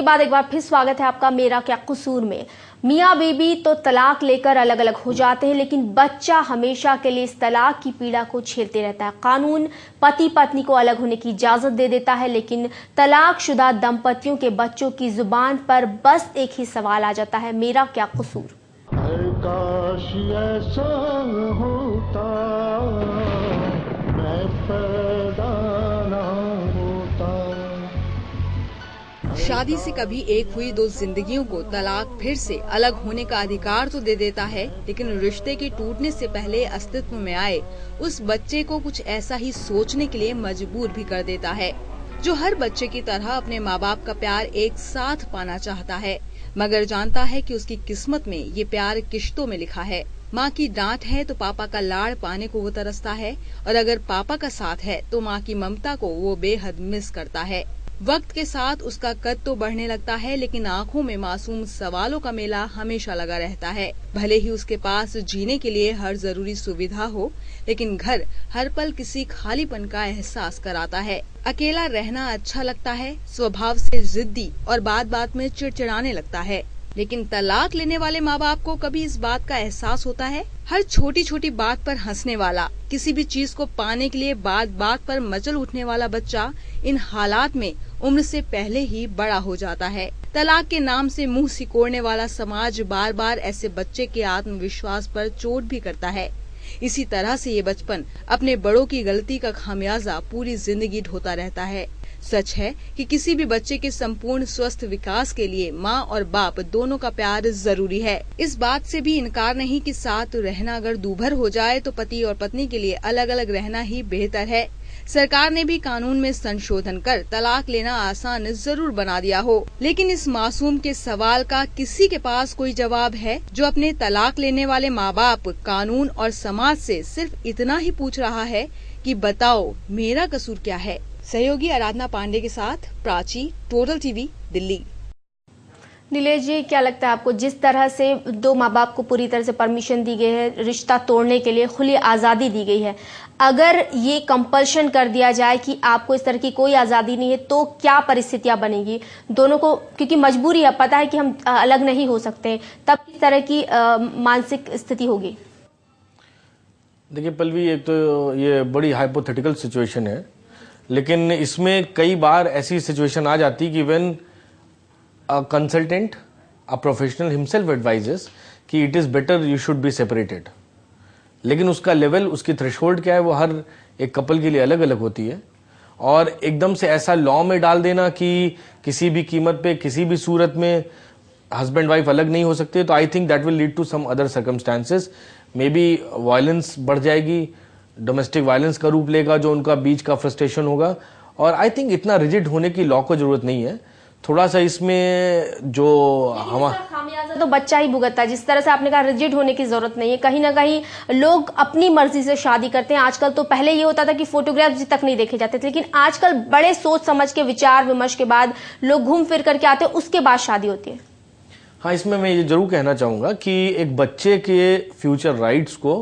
के बाद एक बार फिर स्वागत है आपका मेरा क्या कसूर में। मियाँ बीबी तो तलाक लेकर अलग अलग हो जाते हैं, लेकिन बच्चा हमेशा के लिए इस तलाक की पीड़ा को झेलते रहता है। कानून पति पत्नी को अलग होने की इजाजत दे देता है, लेकिन तलाकशुदा दंपतियों के बच्चों की जुबान पर बस एक ही सवाल आ जाता है, मेरा क्या कसूर। काश ऐसा होता मैं पैदा ना होता। शादी से कभी एक हुई दो जिंदगियों को तलाक फिर से अलग होने का अधिकार तो दे देता है, लेकिन रिश्ते के टूटने से पहले अस्तित्व में आए उस बच्चे को कुछ ऐसा ही सोचने के लिए मजबूर भी कर देता है, जो हर बच्चे की तरह अपने माँ बाप का प्यार एक साथ पाना चाहता है, मगर जानता है कि उसकी किस्मत में ये प्यार किश्तों में लिखा है। माँ की डांट है तो पापा का लाड़ पाने को वो तरसता है, और अगर पापा का साथ है तो माँ की ममता को वो बेहद मिस करता है। वक्त के साथ उसका कद तो बढ़ने लगता है, लेकिन आंखों में मासूम सवालों का मेला हमेशा लगा रहता है। भले ही उसके पास जीने के लिए हर जरूरी सुविधा हो, लेकिन घर हर पल किसी खालीपन का एहसास कराता है। अकेला रहना अच्छा लगता है, स्वभाव से जिद्दी और बात बात में चिड़चिड़ाने लगता है। लेकिन तलाक लेने वाले माँ बाप को कभी इस बात का एहसास होता है? हर छोटी छोटी बात पर हंसने वाला, किसी भी चीज को पाने के लिए बात बात पर मचल उठने वाला बच्चा इन हालात में उम्र से पहले ही बड़ा हो जाता है। तलाक के नाम से मुंह सिकोड़ने वाला समाज बार बार ऐसे बच्चे के आत्मविश्वास पर चोट भी करता है। इसी तरह से ये बचपन अपने बड़ों की गलती का खामियाजा पूरी जिंदगी ढोता रहता है। सच है कि किसी भी बच्चे के संपूर्ण स्वस्थ विकास के लिए माँ और बाप दोनों का प्यार जरूरी है। इस बात से भी इनकार नहीं कि साथ रहना अगर दूभर हो जाए तो पति और पत्नी के लिए अलग अलग रहना ही बेहतर है। सरकार ने भी कानून में संशोधन कर तलाक लेना आसान जरूर बना दिया हो, लेकिन इस मासूम के सवाल का किसी के पास कोई जवाब है? जो अपने तलाक लेने वाले माँ बाप कानून और समाज से सिर्फ इतना ही पूछ रहा है कि बताओ मेरा कसूर क्या है। सहयोगी आराधना पांडे के साथ प्राची, टोटल टीवी, दिल्ली। नीलेश जी, क्या लगता है आपको, जिस तरह से दो माँ बाप को पूरी तरह से परमिशन दी गई है, रिश्ता तोड़ने के लिए खुली आज़ादी दी गई है, अगर ये कंपल्शन कर दिया जाए कि आपको इस तरह की कोई आज़ादी नहीं है, तो क्या परिस्थितियां बनेगी दोनों को? क्योंकि मजबूरी है, पता है कि हम अलग नहीं हो सकते, तब किस तरह की मानसिक स्थिति होगी? देखिए पल्लवी, एक तो ये बड़ी हाइपोथेटिकल सिचुएशन है, लेकिन इसमें कई बार ऐसी सिचुएशन आ जाती कि when a consultant, a professional himself advises कि it is better you should be separated, लेकिन उसका लेवल, उसकी थ्रेशोल्ड क्या है, वो हर एक कपल के लिए अलग अलग होती है। और एकदम से ऐसा लॉ में डाल देना कि किसी भी कीमत पे, किसी भी सूरत में हस्बैंड वाइफ अलग नहीं हो सकते, तो I think that will lead to some other circumstances. Maybe violence बढ़ जाएगी, डोमेस्टिक वायलेंस का रूप लेगा, जो उनका बीच का फ्रस्ट्रेशन होगा। और आई थिंक इतना रिजिड होने की लॉ को जरूरत नहीं है। थोड़ा सा इसमें जो खामियाजा तो बच्चा ही भुगतता है। जिस तरह से आपने कहा रिजिड होने की जरूरत नहीं है, कहीं ना कहीं लोग अपनी मर्जी से शादी करते हैं। आजकल तो पहले ये होता था कि फोटोग्राफ्स तक नहीं देखे जाते थे, लेकिन आजकल बड़े सोच समझ के, विचार विमर्श के बाद लोग घूम फिर करके आते हैं, उसके बाद शादी होती है। हाँ, इसमें मैं ये जरूर कहना चाहूंगा कि एक बच्चे के फ्यूचर राइट्स को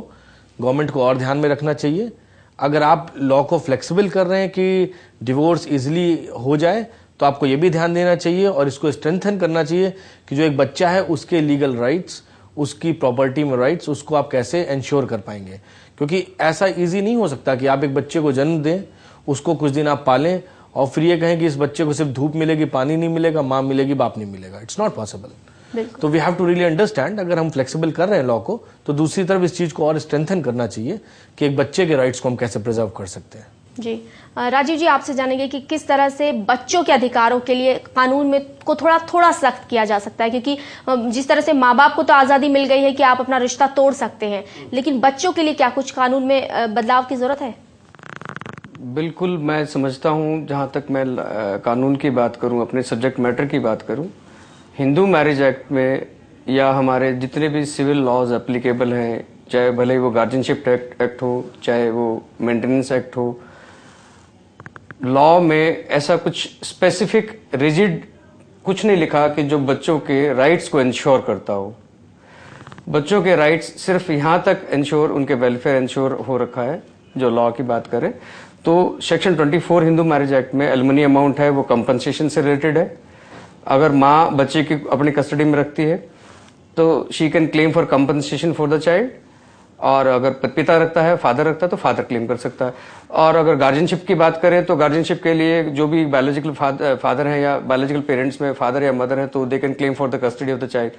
गवर्नमेंट को और ध्यान में रखना चाहिए। अगर आप लॉ को फ्लेक्सिबल कर रहे हैं कि डिवोर्स इजीली हो जाए, तो आपको ये भी ध्यान देना चाहिए और इसको स्ट्रेंथन करना चाहिए कि जो एक बच्चा है उसके लीगल राइट्स, उसकी प्रॉपर्टी में राइट्स, उसको आप कैसे इंश्योर कर पाएंगे। क्योंकि ऐसा इजी नहीं हो सकता कि आप एक बच्चे को जन्म दें, उसको कुछ दिन आप पालें और फिर ये कहें कि इस बच्चे को सिर्फ धूप मिलेगी, पानी नहीं मिलेगा, माँ मिलेगी, बाप नहीं मिलेगा। It's not possible. तो we have to really understand, अगर हम फ्लेक्सिबल कर रहे हैं लॉ को, तो दूसरी तरफ इस चीज को और स्ट्रेंथन करना चाहिए कि एक बच्चे के राइट्स को हम कैसे प्रिजर्व कर सकते हैं। जी राजीव जी, आपसे जानेंगे कि किस तरह से बच्चों के अधिकारों के लिए कानून में को थोड़ा सख्त किया जा सकता है, क्योंकि जिस तरह से माँ बाप को तो आज़ादी मिल गई है कि आप अपना रिश्ता तोड़ सकते हैं, लेकिन बच्चों के लिए क्या कुछ कानून में बदलाव की जरूरत है? बिल्कुल, मैं समझता हूँ, जहाँ तक मैं कानून की बात करूँ, अपने सब्जेक्ट मैटर की बात करूँ, हिंदू मैरिज एक्ट में या हमारे जितने भी सिविल लॉज एप्लीकेबल हैं, चाहे भले ही वो गार्जियनशिप एक्ट हो, चाहे वो मेंटेनेंस एक्ट हो, लॉ में ऐसा कुछ स्पेसिफिक रिजिड कुछ नहीं लिखा कि जो बच्चों के राइट्स को इंश्योर करता हो। बच्चों के राइट्स सिर्फ यहाँ तक इंश्योर, उनके वेलफेयर इंश्योर हो रखा है। जो लॉ की बात करें तो सेक्शन 24 हिंदू मैरिज एक्ट में एलुमनी अमाउंट है, वो कंपनसेशन से रिलेटेड है। अगर माँ बच्चे की अपनी कस्टडी में रखती है तो she can claim for compensation for the child, और अगर पिता रखता है, फादर रखता है, तो फादर क्लेम कर सकता है। और अगर गार्जियनशिप की बात करें तो गार्जियनशिप के लिए जो भी बायोलॉजिकल फादर है या बायोलॉजिकल पेरेंट्स में फादर या मदर है तो they can claim for the custody of the child.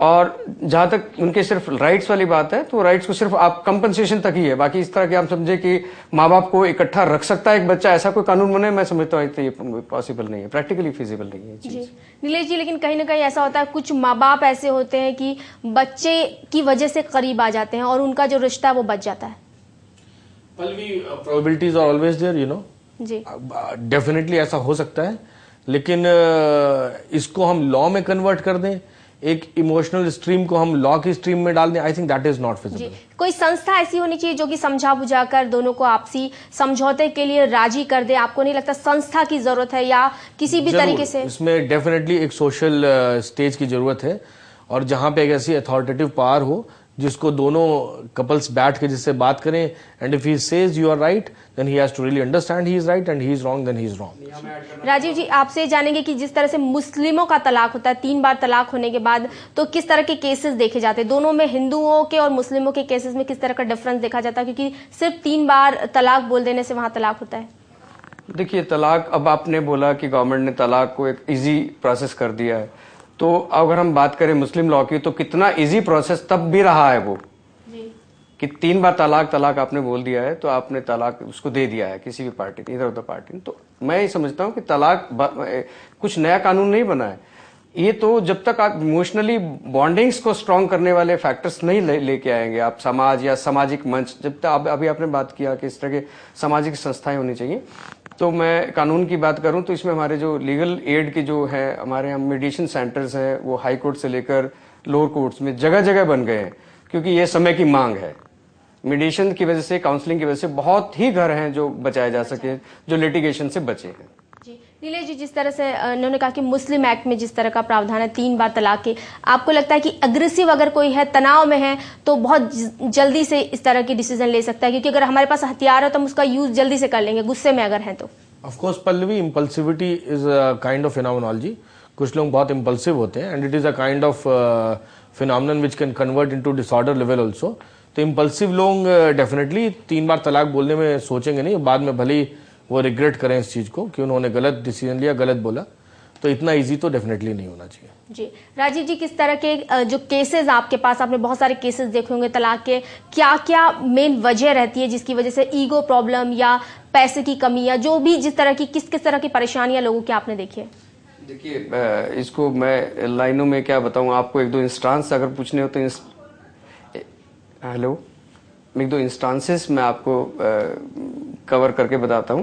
और जहां तक उनके सिर्फ राइट्स वाली बात है तो राइट्स को सिर्फ आप कंपनसेशन तक ही है, बाकी इस तरह के आप समझे कि माँ बाप को इकट्ठा रख सकता है एक बच्चा, ऐसा कोई कानून बने, मैं समझता हूँ तो ये पॉसिबल नहीं है, प्रैक्टिकली फिजिबल नहीं है जी नीलेश जी। लेकिन कहीं ना कहीं ऐसा होता है, कुछ माँ बाप ऐसे होते हैं कि बच्चे की वजह से करीब आ जाते हैं और उनका जो रिश्ता है वो बच जाता है। Pallavi, probabilities are always there, you know ji, definitely ऐसा हो सकता है, लेकिन इसको हम लॉ में कन्वर्ट कर दें, एक इमोशनल स्ट्रीम को हम लॉ की स्ट्रीम में डाल दें, आई think that is not feasible. कोई संस्था ऐसी होनी चाहिए जो कि समझा बुझाकर दोनों को आपसी समझौते के लिए राजी कर दे। आपको नहीं लगता संस्था की जरूरत है या किसी भी तरीके से? इसमें डेफिनेटली एक सोशल स्टेज की जरूरत है, और जहां पे एक ऐसी अथॉरिटेटिव पावर हो जिसको दोनों कपल्स बैठ के जिससे बात करें, and if he says you are right then he has to really understand he is right, and he is wrong then he is wrong. Rajiv ji, आपसे जानेंगे कि जिस तरह से मुस्लिमों का तलाक होता है, 3 बार तलाक होने के बाद तो किस तरह के केसेस देखे जाते हैं? दोनों में, हिंदुओं के और मुस्लिमों के केसेस में किस तरह का डिफरेंस देखा जाता है? क्योंकि सिर्फ 3 बार तलाक बोल देने से वहां तलाक होता है। देखिए, तलाक, अब आपने बोला कि गवर्नमेंट ने तलाक को एक इजी प्रोसेस कर दिया है, तो अगर हम बात करें मुस्लिम लॉ की तो कितना इजी प्रोसेस तब भी रहा है वो कि 3 बार तलाक आपने बोल दिया है तो आपने तलाक उसको दे दिया है किसी भी पार्टी ने, इधर उधर पार्टी ने। तो मैं ये समझता हूँ कि तलाक कुछ नया कानून नहीं बना है, ये तो जब तक आप इमोशनली बॉन्डिंग्स को स्ट्रांग करने वाले फैक्टर्स नहीं लेके आएंगे, आप समाज या सामाजिक मंच, जब तक अभी आपने बात किया कि इस तरह के सामाजिक संस्थाएं होनी चाहिए, तो मैं कानून की बात करूं तो इसमें हमारे जो लीगल एड की जो है, हमारे यहाँ मेडिएशन सेंटर्स हैं, वो हाई कोर्ट से लेकर लोअर कोर्ट्स में जगह जगह बन गए हैं, क्योंकि ये समय की मांग है। मेडिएशन की वजह से, काउंसलिंग की वजह से बहुत ही घर हैं जो बचाए जा सके, जो लिटिगेशन से बचे हैं। नीलेश जी, जिस तरह से उन्होंने कहा कि मुस्लिम एक्ट में जिस तरह का प्रावधान है 3 बार तलाक के, आपको लगता है कि अग्रेसिव अगर कोई है, तनाव में है, तो बहुत जल्दी से इस तरह की डिसीजन ले सकता है? क्योंकि अगर हमारे पास हथियार है तो हम उसका यूज जल्दी से कर लेंगे, गुस्से में अगर हैं तो। Of course Pallavi, impulsivity is a kind of phenomenology. कुछ लोग बहुत इम्पल्सिव होते हैं, and it is a kind of phenomenon which can convert into disorder level also. तो इम्पल्सिव लोग डेफिनेटली 3 बार तलाक बोलने में सोचेंगे नहीं, बाद में भले ही वो रिग्रेट करें इस चीज को कि उन्होंने गलत डिसीजन लिया, गलत बोला, तो इतना इजी तो डेफिनेटली नहीं होना चाहिए। जी राजीव जी, किस तरह के जो केसेस आपके पास, आपने बहुत सारे केसेस देखे होंगे तलाक के, क्या क्या मेन वजह रहती है जिसकी वजह से ईगो प्रॉब्लम या पैसे की कमी या जो भी जिस तरह की किस तरह की परेशानियां लोगों की आपने देखी है? देखिए, इसको मैं लाइनों में क्या बताऊं आपको, 1-2 इंस्टांस अगर पूछने हो तो हेलो, 1-2 इंस्टांसेस मैं आपको कवर करके बताता हूं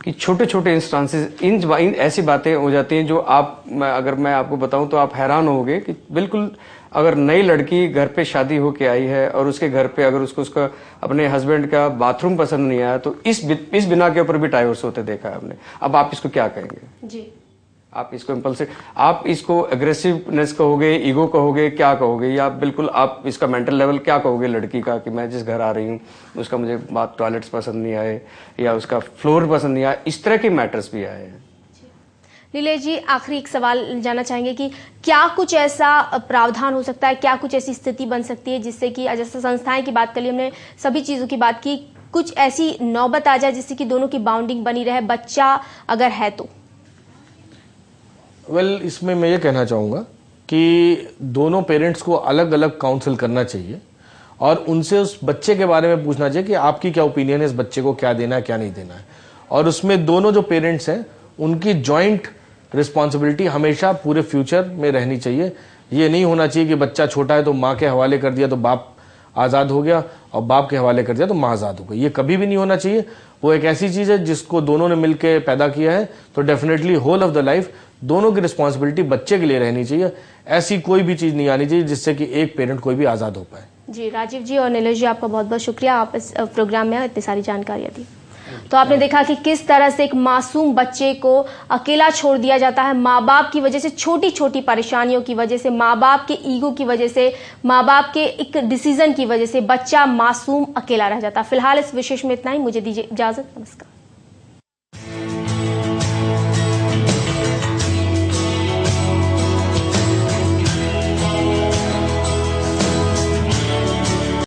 कि छोटे छोटे इंस्टांसेस, इन ऐसी बातें हो जाती हैं जो अगर मैं आपको बताऊं तो आप हैरान होगे कि बिल्कुल, अगर नई लड़की घर पे शादी होके आई है और उसके घर पे अगर उसका अपने हस्बैंड का बाथरूम पसंद नहीं आया तो इस बिना के ऊपर भी डाइवोर्स होते देखा है आपने। अब आप इसको क्या कहेंगे? जी, आप इसको इम्पल्सिव, आप इसको एग्रेसिवनेस कहोगे, ईगो कहोगे, क्या कहोगे, या बिल्कुल आप इसका मेंटल लेवल क्या कहोगे लड़की का कि मैं जिस घर आ रही हूँ उसका मुझे बात टॉयलेट्स पसंद नहीं आए या उसका फ्लोर पसंद नहीं आया, इस तरह के मैटर्स भी आए हैं। नीलेश जी, आखिरी एक सवाल जानना चाहेंगे कि क्या कुछ ऐसा प्रावधान हो सकता है, क्या कुछ ऐसी स्थिति बन सकती है जिससे कि, जैसे संस्थाएं की बात करी हमने, सभी चीजों की बात की, कुछ ऐसी नौबत आ जाए जिससे कि दोनों की बाउंडिंग बनी रहे, बच्चा अगर है तो? इसमें मैं ये कहना चाहूँगा कि दोनों पेरेंट्स को अलग अलग काउंसिल करना चाहिए और उनसे उस बच्चे के बारे में पूछना चाहिए कि आपकी क्या ओपिनियन है, इस बच्चे को क्या देना है, क्या नहीं देना है। और उसमें दोनों जो पेरेंट्स हैं उनकी जॉइंट रिस्पॉन्सिबिलिटी हमेशा पूरे फ्यूचर में रहनी चाहिए। ये नहीं होना चाहिए कि बच्चा छोटा है तो माँ के हवाले कर दिया तो बाप आज़ाद हो गया और बाप के हवाले कर दिया तो माँ आज़ाद हो गई। ये कभी भी नहीं होना चाहिए। वो एक ऐसी चीज़ है जिसको दोनों ने मिलकर पैदा किया है, तो definitely whole of the life दोनों की रिस्पॉन्सिबिलिटी बच्चे के लिए रहनी चाहिए। ऐसी कोई भी चीज़ नहीं आनी चाहिए जिससे कि एक पेरेंट कोई भी आज़ाद हो पाए। जी राजीव जी और नीलेश जी, आपका बहुत बहुत शुक्रिया, आप इस प्रोग्राम में इतनी सारी जानकारियाँ दी। तो आपने देखा कि किस तरह से एक मासूम बच्चे को अकेला छोड़ दिया जाता है माँ बाप की वजह से, छोटी छोटी परेशानियों की वजह से, माँ बाप के ईगो की वजह से, माँ बाप के एक डिसीजन की वजह से बच्चा मासूम अकेला रह जाता है। फिलहाल इस विशेष में इतना ही, मुझे दीजिए इजाजत, नमस्कार।